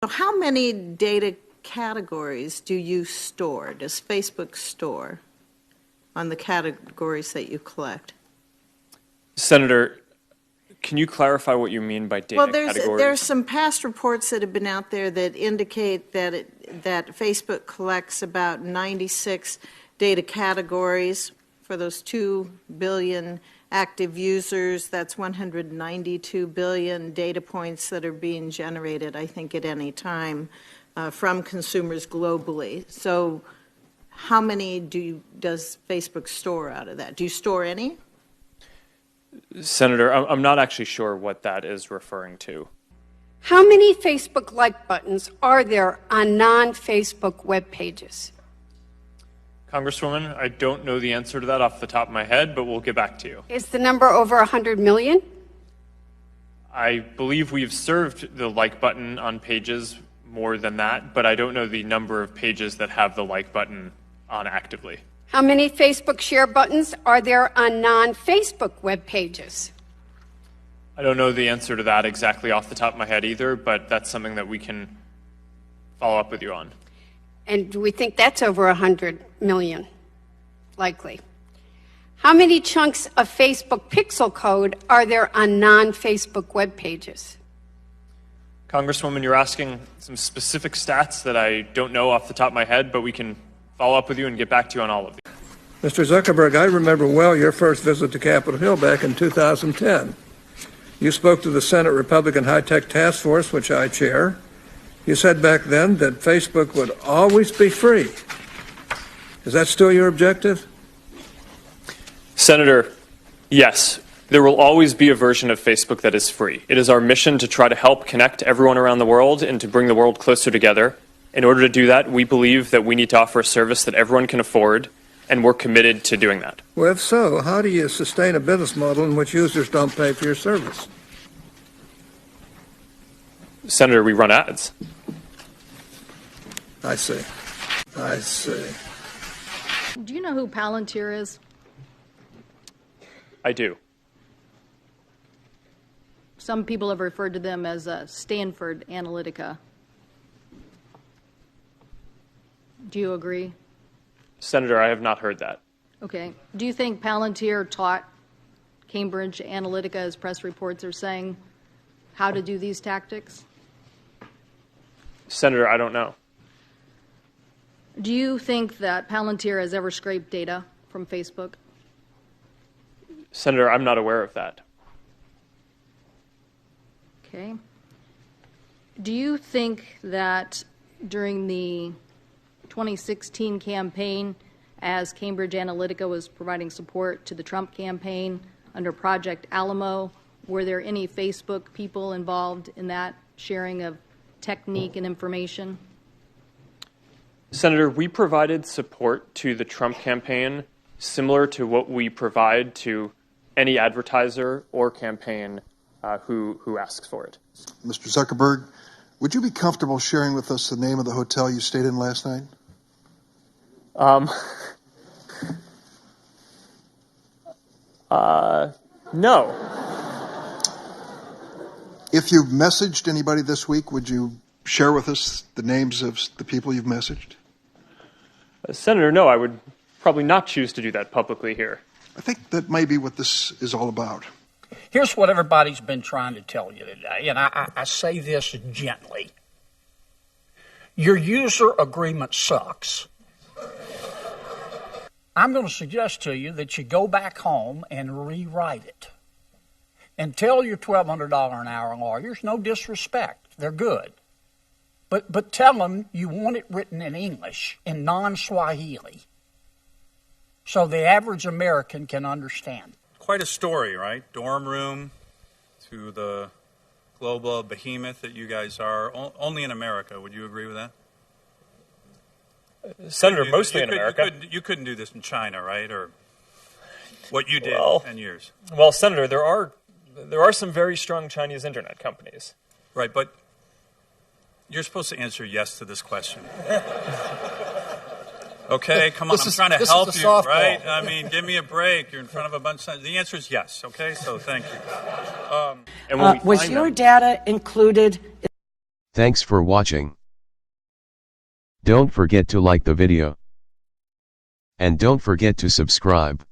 So how many data categories do you store? Does Facebook store on the categories that you collect? Senator, can you clarify what you mean by data categories? Well, there's some past reports that have been out there that indicate that Facebook collects about 96 data categories for those 2 billion active users. That's 192 billion data points that are being generated, I think, at any time from consumers globally. So how many does Facebook store out of that? Do you store any? Senator, I'm not actually sure what that is referring to. How many Facebook like buttons are there on non-Facebook web pages? Congresswoman, I don't know the answer to that off the top of my head, but we'll get back to you. Is the number over 100 million? I believe we've served the like button on pages more than that, but I don't know the number of pages that have the like button on actively. How many Facebook share buttons are there on non-Facebook web pages? I don't know the answer to that exactly off the top of my head either, but that's something that we can follow up with you on. And do we think that's over 100 million? Likely. How many chunks of Facebook pixel code are there on non-Facebook web pages? Congresswoman, you're asking some specific stats that I don't know off the top of my head, but we can follow up with you and get back to you on all of these. Mr. Zuckerberg, I remember well your first visit to Capitol Hill back in 2010. You spoke to the Senate Republican High-Tech Task Force, which I chair. You said back then that Facebook would always be free. Is that still your objective? Senator, yes, there will always be a version of Facebook that is free. It is our mission to try to help connect everyone around the world and to bring the world closer together. In order to do that, we believe that we need to offer a service that everyone can afford, and we're committed to doing that. Well, if so, how do you sustain a business model in which users don't pay for your service? Senator, we run ads. I see. Do you know who Palantir is? I do. Some people have referred to them as Stanford Analytica. Do you agree? Senator, I have not heard that. Okay. Do you think Palantir taught Cambridge Analytica, as press reports are saying, how to do these tactics? Senator, I don't know. Do you think that Palantir has ever scraped data from Facebook? Senator, I'm not aware of that. Okay. Do you think that during the 2016 campaign, as Cambridge Analytica was providing support to the Trump campaign under Project Alamo, were there any Facebook people involved in that sharing of technique and information? Senator, we provided support to the Trump campaign similar to what we provide to any advertiser or campaign who asks for it. Mr. Zuckerberg, would you be comfortable sharing with us the name of the hotel you stayed in last night? No. If you've messaged anybody this week, would you share with us the names of the people you've messaged? Senator, no, I would probably not choose to do that publicly here. I think that may be what this is all about. Here's what everybody's been trying to tell you today, and I say this gently. Your user agreement sucks. I'm going to suggest to you that you go back home and rewrite it. And tell your $1,200 an hour lawyers, no disrespect, they're good. But tell them you want it written in English, in non-Swahili, so the average American can understand. Quite a story, right? Dorm room to the global behemoth that you guys are, only in America. Would you agree with that? Senator, mostly in America. You couldn't do this in China, right? Or what you did in 10 years. Well, Senator, there are some very strong Chinese internet companies. Right, but you're supposed to answer yes to this question. Okay, come on, I'm trying to help you, right? I mean, give me a break. You're in front of a bunch of... The answer is yes, okay? So thank you. Was your data included... Thanks for watching. Don't forget to like the video. And don't forget to subscribe.